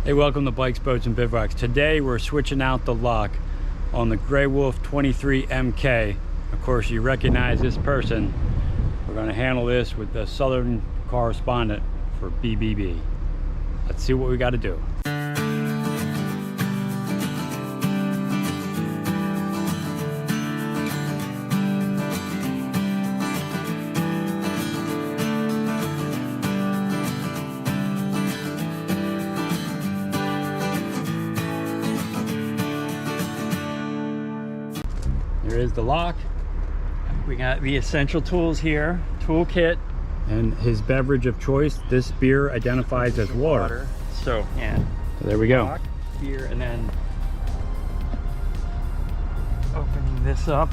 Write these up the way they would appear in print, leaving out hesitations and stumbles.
Hey, welcome to Bikes, Boats, and Bivouacs. Today we're switching out the lock on the Grey Wolf 23 MK. Of course, you recognize this person. We're going to handle this with the Southern Correspondent for BBB. Let's see what we got to do. There is the lock. We got the essential tools here, toolkit, and his beverage of choice. This beer identifies as water. So yeah, so there we go. Lock, beer, and then opening this up,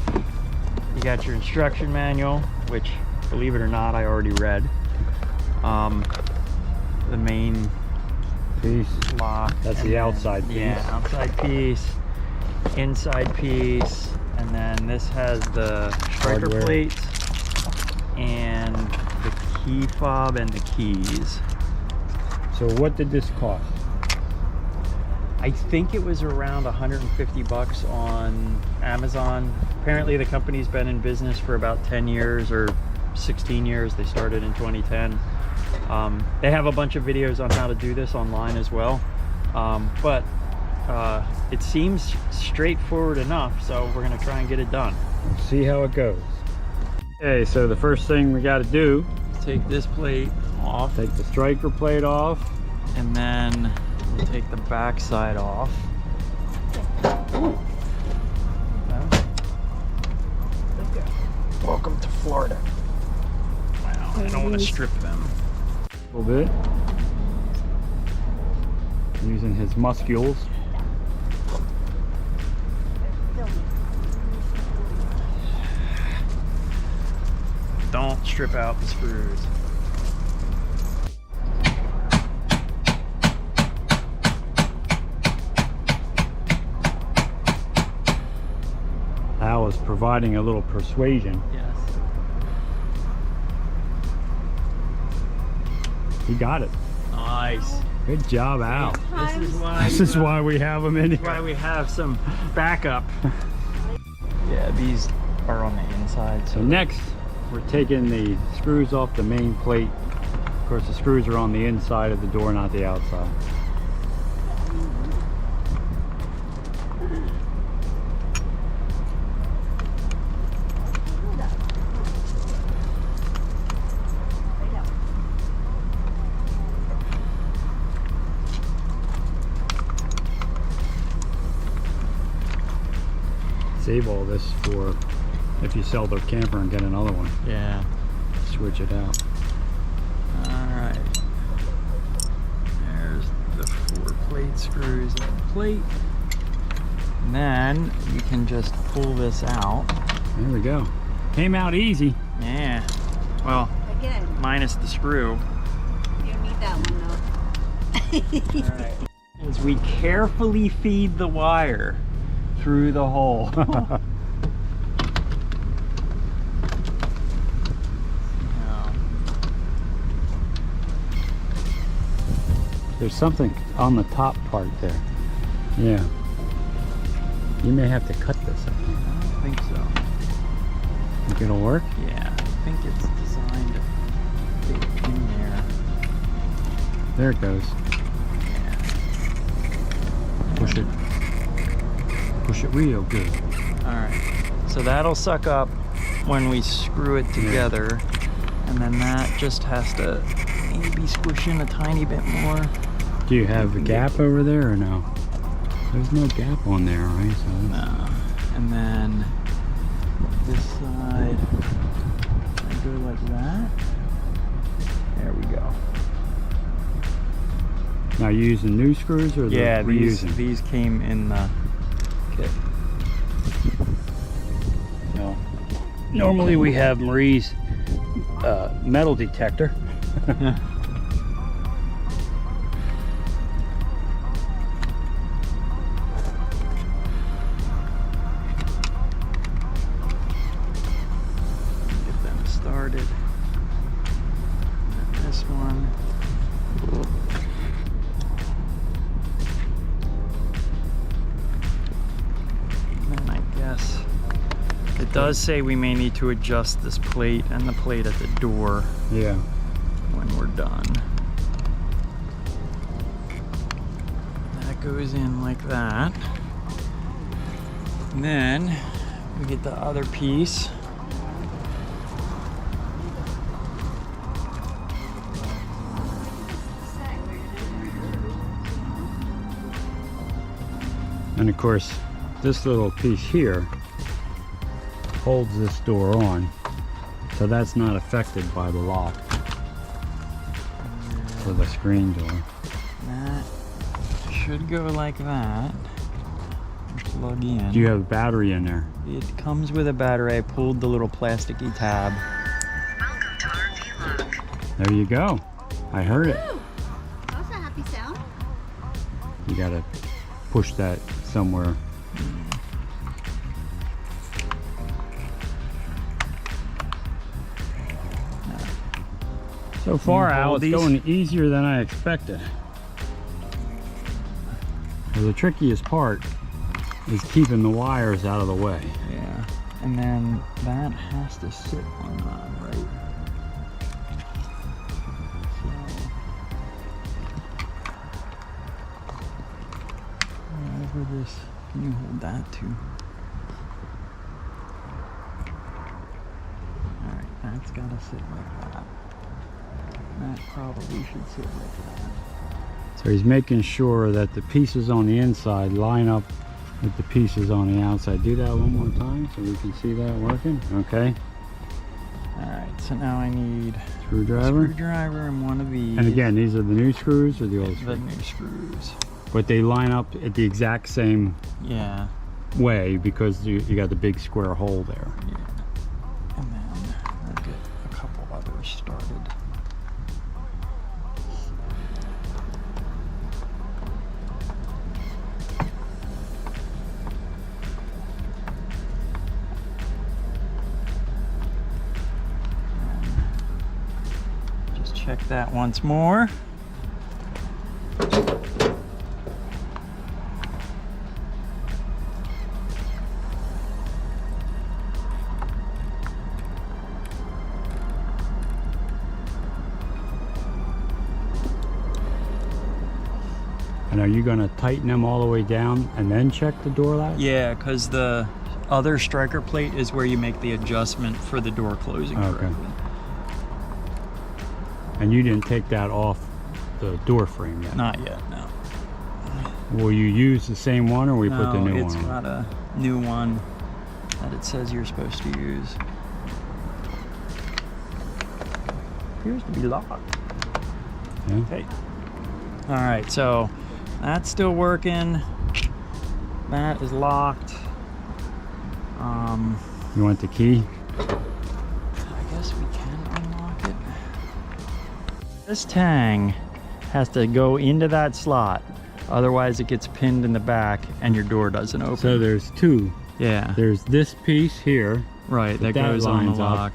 you got your instruction manual, which, believe it or not, I already read. The main piece, lock. That's the outside piece. Yeah, outside piece, inside piece. And then this has the striker hardware plates and the key fob and the keys. So what did this cost? I think it was around 150 bucks on Amazon. Apparently the company's been in business for about 10 years or 16 years. They started in 2010. They have a bunch of videos on how to do this online as well. It seems straightforward enough, so we're gonna try and get it done. We'll see how it goes. Okay, so the first thing we got to do is take this plate off. Take the striker plate off. And then we'll take the back side off. Welcome to Florida. Wow, I don't want to strip them. A little bit. Using his muscles. Don't strip out the screws. Al is providing a little persuasion. Yes. He got it. Nice. Good job, Al. This is why we have him in here. why we have some backup. Yeah, these are on the inside. So next, we're taking the screws off the main plate. Of course, the screws are on the inside of the door, not the outside. Save all this for if you sell the camper and get another one. Yeah. Switch it out. Alright. There's the 4 plate screws on the plate. And then you can just pull this out. There we go. Came out easy. Yeah. Well, again, minus the screw. you don't need that one though. Alright. As we carefully feed the wire through the hole. There's something on the top part there. Yeah. You may have to cut this. I don't think so. Think it'll work? Yeah, I think it's designed to fit in there. There it goes. Yeah. Push it. Push it real good. Alright, so that'll suck up when we screw it together, and then that just has to maybe squish in a tiny bit more. Do you have a gap over there or no? There's no gap on there, right? So No. And then this side, I go like that. There we go. Now you using new screws or Yeah, the reusing? these came in the kit. So, normally we have Marie's metal detector. Get them started. And this one. It does say we may need to adjust this plate and the plate at the door Yeah. when we're done. That goes in like that. And then we get the other piece. And of course, this little piece here holds this door on, so that's not affected by the lock for the screen door. That should go like that. Plug in. Do you have a battery in there? It comes with a battery. I pulled the little plasticky tab. Welcome to RV Loc. There you go. I heard it. Woo! That was a happy sound. You gotta push that somewhere. So far, Al, it's going easier than I expected. Well, the trickiest part is keeping the wires out of the way. Yeah. And then that has to sit on that, right? So, over this, can you hold that too? Alright, that's gotta sit like that. That probably should sit like that. So he's making sure that the pieces on the inside line up with the pieces on the outside. Do that one more time so we can see that working. Okay. Alright, so now I need a Screwdriver. screwdriver and one of these. And again, these are the new screws or the old the screws? new screws. But they line up at the exact same Yeah. way because you got the big square hole there. Yeah. And then we'll get a couple others started. Just check that once more. And are you going to tighten them all the way down and then check the door latch? Yeah, because the other striker plate is where you make the adjustment for the door closing Okay. correctly. And you didn't take that off the door frame yet? Not yet, no. Will you use the same one or we put the new it's one on? got a new one that it says you're supposed to use. Appears to be locked. Yeah. Okay. All right, so that's still working. That is locked. You want the key? I guess we can unlock it. This tang has to go into that slot. Otherwise it gets pinned in the back and your door doesn't open. So there's two. Yeah. There's this piece here. Right, that goes on the lines up, lock.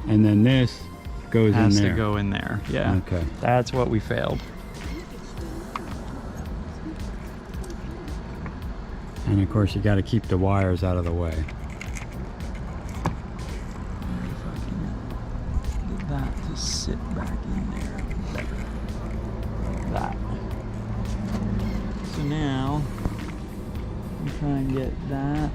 And then this goes Has in to there. go in there. Yeah. Okay. That's what we failed. And of course you got to keep the wires out of the way. If I can get that to sit back in there better. Like that. So now, I'm trying to get that.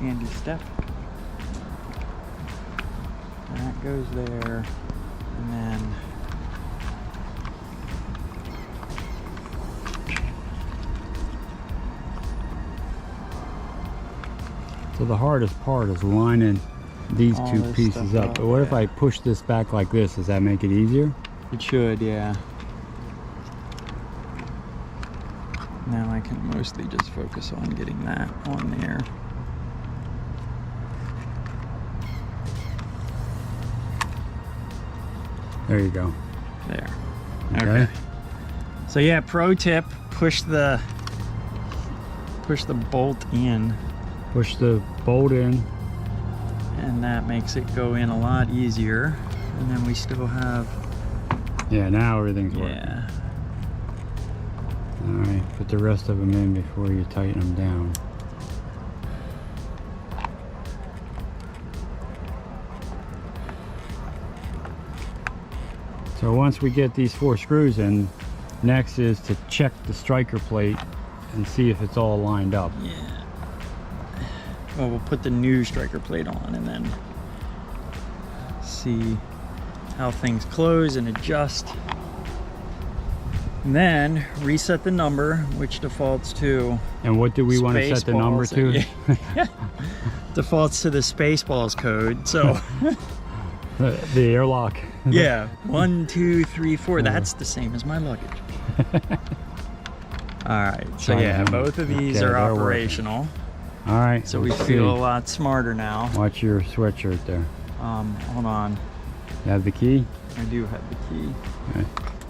Handy step. That goes there. And then So the hardest part is lining these All two this pieces stuff up. up, But what if yeah. I push this back like this? Does that make it easier? it should, yeah. Now I can mostly just focus on getting that on there. There you go. There. Okay. So yeah, pro tip, push the bolt in, Push the bolt in. and that makes it go in a lot easier. And then we still have, Yeah, now everything's working. yeah. All right, put the rest of them in before you tighten them down. So once we get these 4 screws in, next is to check the striker plate and see if it's all lined up. Yeah. Well, we'll put the new striker plate on and then see how things close and adjust. And then reset the number, which defaults to... And what do we want to set the number to? Yeah. Defaults to the Spaceballs code, so... the airlock. Yeah, 1, 2, 3, 4. That's the same as my luggage. All right, so yeah, both of these are operational. All right. So we feel a lot smarter now. Watch your sweatshirt there. Hold on. You have the key? I do have the key. Okay.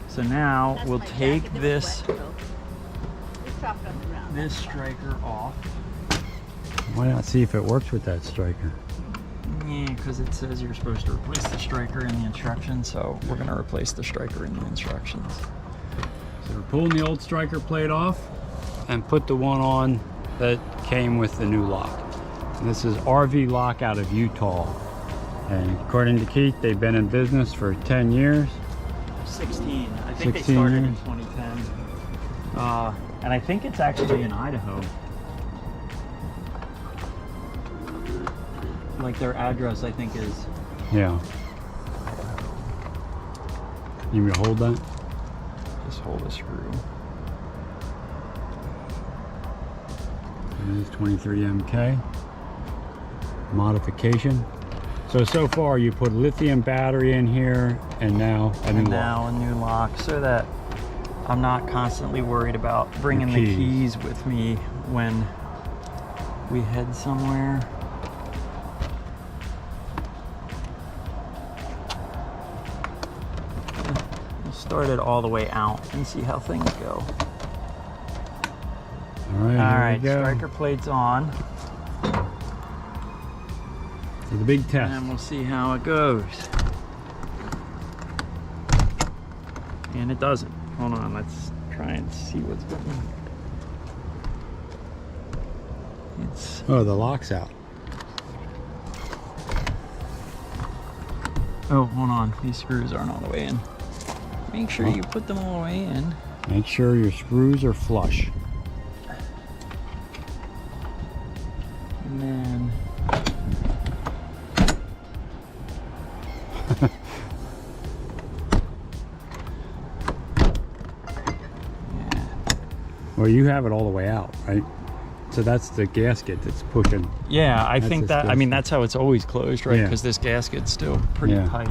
So now That's we'll my take jacket. this It was wet, so we chopped up around. this striker off. Why not see if it works with that striker? Yeah, because it says you're supposed to replace the striker in the instructions, so we're gonna replace the striker in the instructions. So we're pulling the old striker plate off and put the one on that came with the new lock. And this is RV Loc out of Utah. And according to Keith, they've been in business for 10 years. 16. I think 16 they started in years. 2010. And I think it's actually in Idaho. Like their address, I think is. Yeah. You want me to hold that? Just hold a screw. It is 23 MK. Modification. So far you put lithium battery in here and now a new lock. A new lock, so that I'm not constantly worried about bringing the keys with me when we head somewhere. We'll start it all the way out and see how things go. All right, here we go. Striker plate's on. So the big test. And we'll see how it goes. And it doesn't. Hold on, let's try and see what's going on. It's... Oh, the lock's out. Oh, hold on. These screws aren't all the way in. Make sure you put them all the way in. Make sure your screws are flush. And then... Well, you have it all the way out, right? So that's the gasket that's pushing. Yeah, I That's think that, I mean, that's how it's always closed, right? Yeah. Because this gasket's still pretty tight.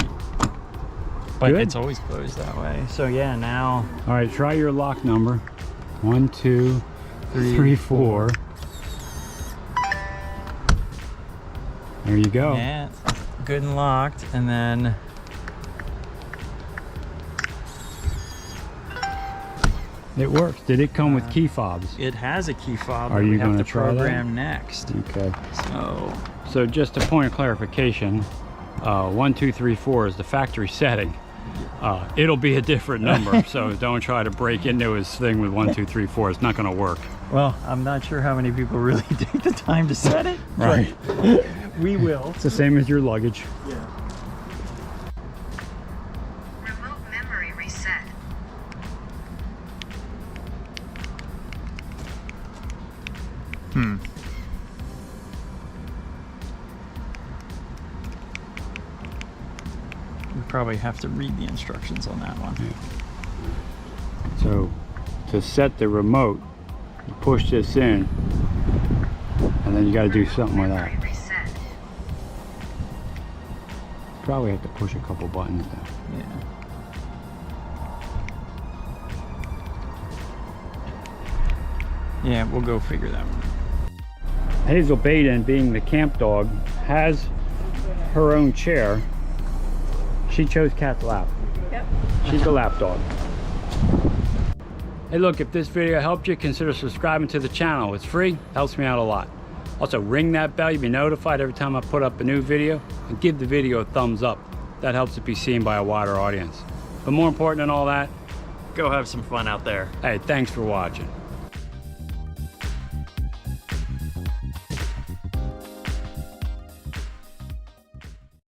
But Good. it's always closed that way. So yeah, now... All right, try your lock number. 1, 2, 3, 4. There you go. Yeah, it's good and locked. And then... It works. Did it come with key fobs? It has a key fob Are that you we have gonna to try that? program next. Okay. So just a point of clarification, 1, 2, 3, 4 is the factory setting. It'll be a different number, so don't try to break into his thing with 1, 2, 3, 4. It's not going to work. well, I'm not sure how many people really take the time to set it. Right. But we will. It's the same as your luggage. Yeah. Remote memory reset. We probably have to read the instructions on that one. So to set the remote, you push this in, and then you got to do something with that. Memory reset. Probably have to push a couple buttons there. Yeah. Yeah, we'll go figure that one out. Hazel Baden, being the camp dog, has her own chair. She chose Cat's lap. Yep. She's a lap dog. Hey look, if this video helped you, consider subscribing to the channel. It's free, helps me out a lot. Also ring that bell, you'll be notified every time I put up a new video, and give the video a thumbs up. That helps it be seen by a wider audience. But more important than all that, Go have some fun out there. Hey, thanks for watching.